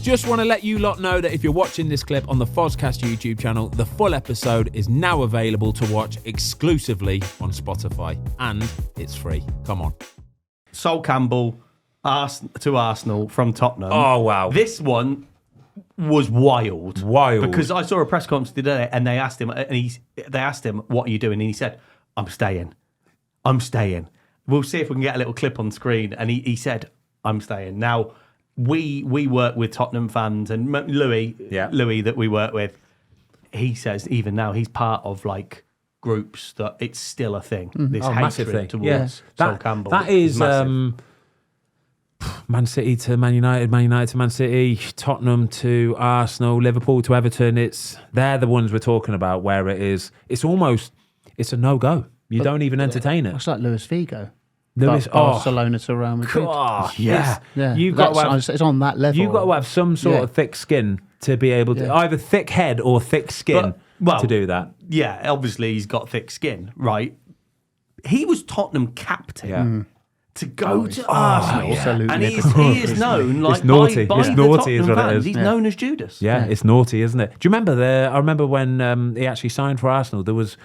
Just want to let you lot know that if you're watching this clip on the Fozcast YouTube channel, the full episode is now available to watch exclusively on Spotify, and it's free. Come on. Sol Campbell to Arsenal from Tottenham. Oh, wow. This one was wild. Wild. Because I saw a press conference today and they asked him, what are you doing? And he said, I'm staying. We'll see if we can get a little clip on screen. And he said, I'm staying. Now, we work with Tottenham fans, and Louis that we work with, he says even now he's part of like groups that it's still a thing. This massive hatred thing. towards Sol Campbell. That is Man City to Man United, Man United to Man City, Tottenham to Arsenal, Liverpool to Everton. They're the ones we're talking about where it's a no-go. You don't even entertain it. It's like Luis Figo. Barcelona to Real Madrid. Yeah. It's on that level. You've got to have some sort of thick skin to be able to, either thick head or thick skin to do that. Yeah, obviously he's got thick skin, right? He was Tottenham captain. To go to Arsenal, and he is known like it's naughty. by it's the naughty, Tottenham is what fans. it is. He's known as Judas. Yeah, it's naughty, isn't it? Do you remember I remember when he actually signed for Arsenal.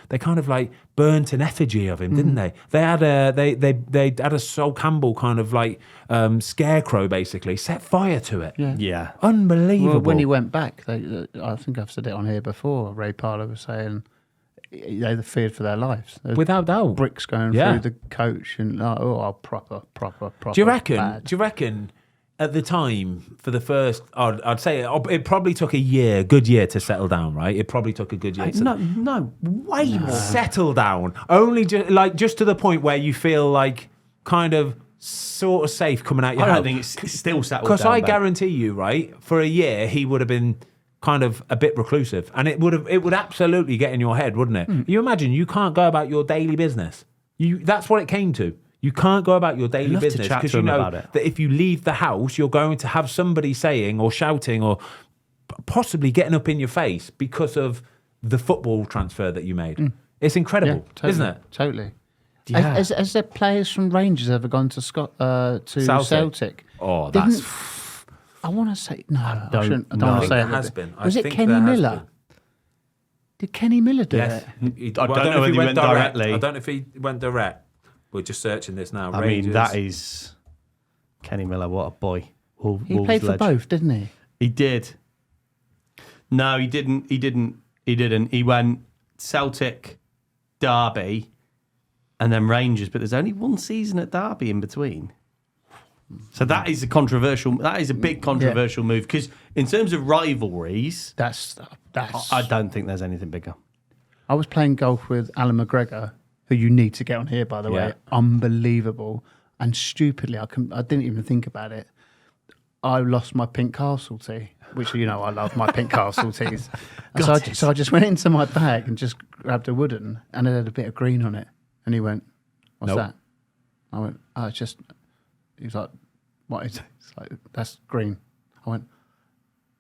They kind of like burnt an effigy of him, didn't they? They had a Sol Campbell kind of like scarecrow, basically set fire to it. Yeah. Unbelievable. Well, when he went back, I think I've said it on here before. Ray Parlour was saying they feared for their lives. There's without doubt, bricks going through the coach and proper. Do you reckon? At the time, for the first, I'd say it probably took a good year to settle down, right? It probably took a good year. Way more. Settle down, only just to the point where you feel like kind of sort of safe coming out your house. I don't think it's still settled down. Because I guarantee you, right, for a year he would have been kind of a bit reclusive, and it would absolutely get in your head, wouldn't it? You imagine you can't go about your daily business. That's what it came to. You can't go about your daily business because you know that if you leave the house, you're going to have somebody saying or shouting or possibly getting up in your face because of the football transfer that you made. It's incredible, isn't it? Totally. Yeah. Has there players from Rangers ever gone to Celtic? Oh, that's... I want to say no. I don't want I to say it has been. Was it Kenny Miller? Did Kenny Miller do it? I don't know if he went directly. I don't know if he went direct. We're just searching this now. I mean, that is Kenny Miller. What a boy! He played for both, didn't he? He did. No, he didn't. He went Celtic, Derby, and then Rangers. But there's only one season at Derby in between. So that is a big controversial move, because in terms of rivalries, that's I don't think there's anything bigger. I was playing golf with Alan McGregor, who you need to get on here, by the way. Unbelievable. And stupidly, I didn't even think about it. I lost my pink castle tee, which, I love my pink castle tees. So I just went into my bag and just grabbed a wooden, and it had a bit of green on it. And he went, "What's that?" I went, "Oh, it's just..." He was like, "What is it?" It's like, "That's green." I went,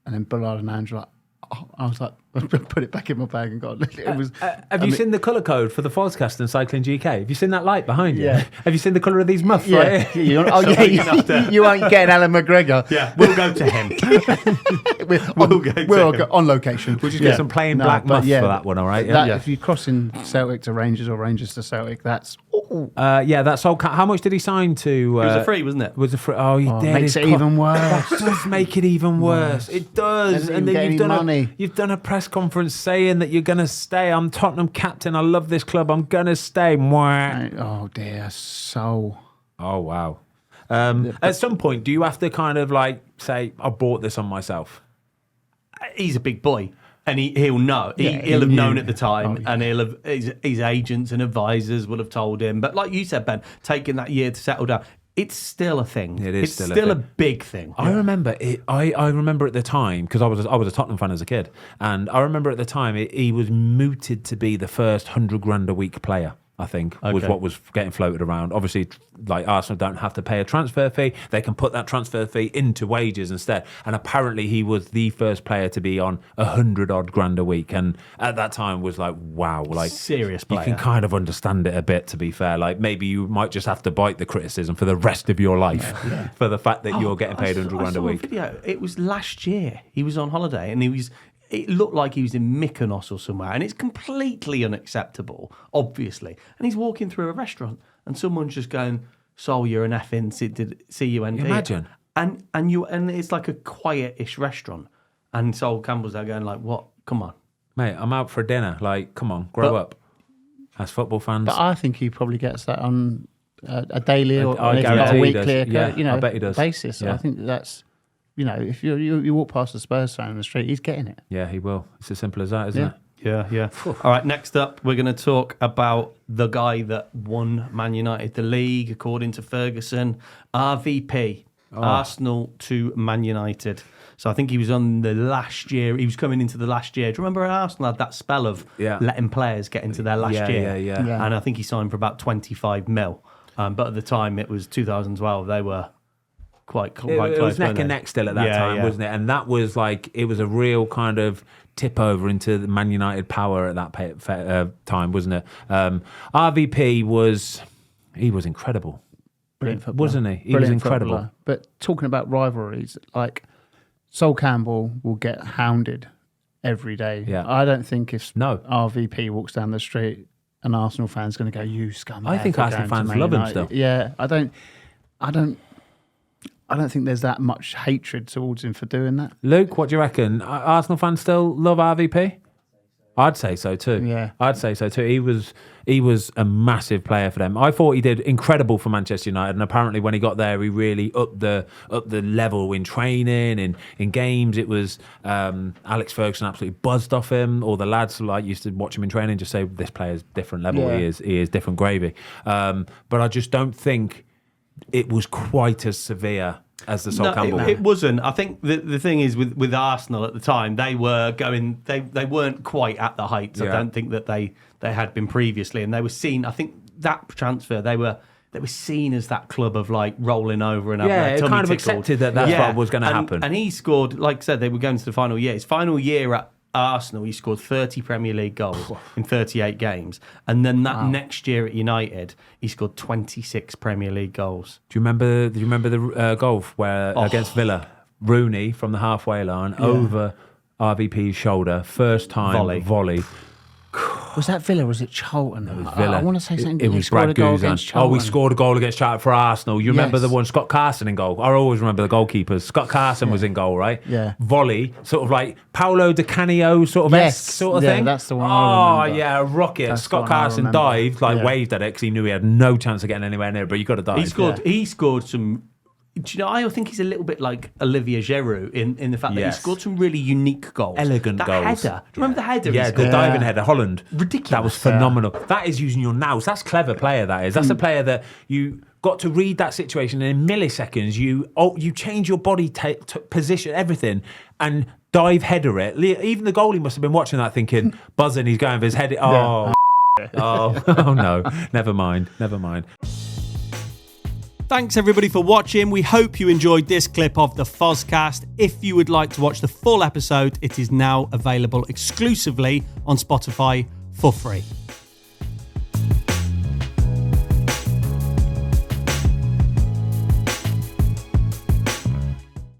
and then Bullard and Andrew were like, oh, I was like, I put it back in my bag and got it. Was. Have you seen the colour code for the Fozcast and Cycling GK? Have you seen that light behind you? Yeah. Have you seen the colour of these muffs? Right? You ain't getting Alan McGregor. Yeah, we'll go to him. we'll go on location. We'll just get some plain black muffs for that one, all right? Yeah. If you're crossing Celtic to Rangers or Rangers to Celtic, that's... that's all. How much did he sign to? It was a free, wasn't it? Was a free? Oh, he did. Makes it even worse. That does make it even worse. It does. And then you've done a press conference saying that you're going to stay. I'm Tottenham captain. I love this club. I'm going to stay. Oh dear, so. Oh wow. At some point, do you have to kind of like say, "I bought this on myself"? He's a big boy. And he'll know. He'll have known at the time, and he'll have his agents and advisors will have told him. But like you said, Ben, taking that year to settle down, it's still a thing. It's still a big thing. I remember it. I remember at the time, because I was a Tottenham fan as a kid, and I remember at the time he was mooted to be the first 100 grand a week player. I think, was Okay. what was getting floated around. Obviously, like Arsenal don't have to pay a transfer fee. They can put that transfer fee into wages instead. And apparently he was the first player to be on 100-odd grand a week. And at that time was like, wow, like Serious you player. can kind of understand it a bit, to be fair. Like maybe you might just have to bite the criticism for the rest of your life for the fact that you're getting paid 100 grand a week. Video. It was last year. He was on holiday and it looked like he was in Mykonos or somewhere, and it's completely unacceptable, obviously. And he's walking through a restaurant, and someone's just going, "Sol, you're an effing C-U-N-D." Imagine. And it's like a quiet-ish restaurant, and Sol Campbell's there going like, "What? Come on, Mate, I'm out for dinner. Like, come on, grow up. As football fans. But I think he probably gets that on a daily or I if not guarantee a he weekly does. Yeah, I bet he does. basis. Yeah. I think that's, if you walk past a Spurs fan in the street, he's getting it. Yeah, he will. It's as simple as that, isn't Yeah. it? Yeah. All right, next up, we're going to talk about the guy that won Man United the league, according to Ferguson. RVP, Arsenal to Man United. So I think he was on the last year. He was coming into the last year. Do you remember Arsenal had that spell of letting players get into their last year? Yeah. And I think he signed for about 25 mil. But at the time, it was 2012. They were quite close. It was neck weren't and they? neck still at that time, wasn't it? And that was like, it was a real kind of tip over into the Man United power at that time, wasn't it? RVP was incredible. Brilliant footballer. Wasn't he? He was Brilliant incredible. footballer. But talking about rivalries, like Sol Campbell will get hounded every day. Yeah. I don't think if No. RVP walks down the street, an Arsenal fan's going to go, "You scumbag." I think for Arsenal going to fans Man love him United." still. Yeah, I don't think there's that much hatred towards him for doing that. Luke, what do you reckon? Arsenal fans still love RVP? I'd say so too. Yeah. I'd say so too. He was a massive player for them. I thought he did incredible for Manchester United, and apparently when he got there, he really upped the level in training, in games. It was Alex Ferguson absolutely buzzed off him. All the lads used to watch him in training, just say this player's different level. Yeah. He is different gravy. But I just don't think it was quite as severe as the Sol Campbell. It wasn't. I think the thing is with Arsenal at the time, they were going. They weren't quite at the heights. I don't think that they had been previously, and they were seen. I think that transfer they were seen as that club of like rolling over and having their it tummy kind of tickled. accepted that what was going to happen. And he scored. Like I said, they were going to the final year. His final year at Arsenal, he scored 30 Premier League goals in 38 games, and then that next year at United, he scored 26 Premier League goals. Do you remember the goal where against Villa, Rooney from the halfway line over RVP's shoulder, first time volley. Was that Villa or was it Charlton? It was Villa. I want to say something. It was Brad Guzan. Oh, we scored a goal against Charlton for Arsenal. You remember the one, Scott Carson in goal? I always remember the goalkeepers. Scott Carson was in goal, right? Yeah. Volley, sort of like Paolo Di Canio sort of sort of thing. That's the one I remember. Oh, yeah, a rocket. That's Scott the one I Carson remember. dived, waved at it because he knew he had no chance of getting anywhere near, but you got to dive. He scored some. Do you know? I think he's a little bit like Olivier Giroud in the fact that he scored some really unique goals, elegant that goals. Header. Do you remember the header? Yeah, the diving header, Holland. Ridiculous. That was phenomenal. That is using your nous. That's clever player. That is. That's a player that you got to read that situation and in milliseconds. You change your body position, everything, and dive header it. Even the goalie must have been watching that, thinking, buzzing. He's going for his head. Oh, oh no. Never mind. Thanks everybody for watching. We hope you enjoyed this clip of the Fozcast. If you would like to watch the full episode, it is now available exclusively on Spotify for free.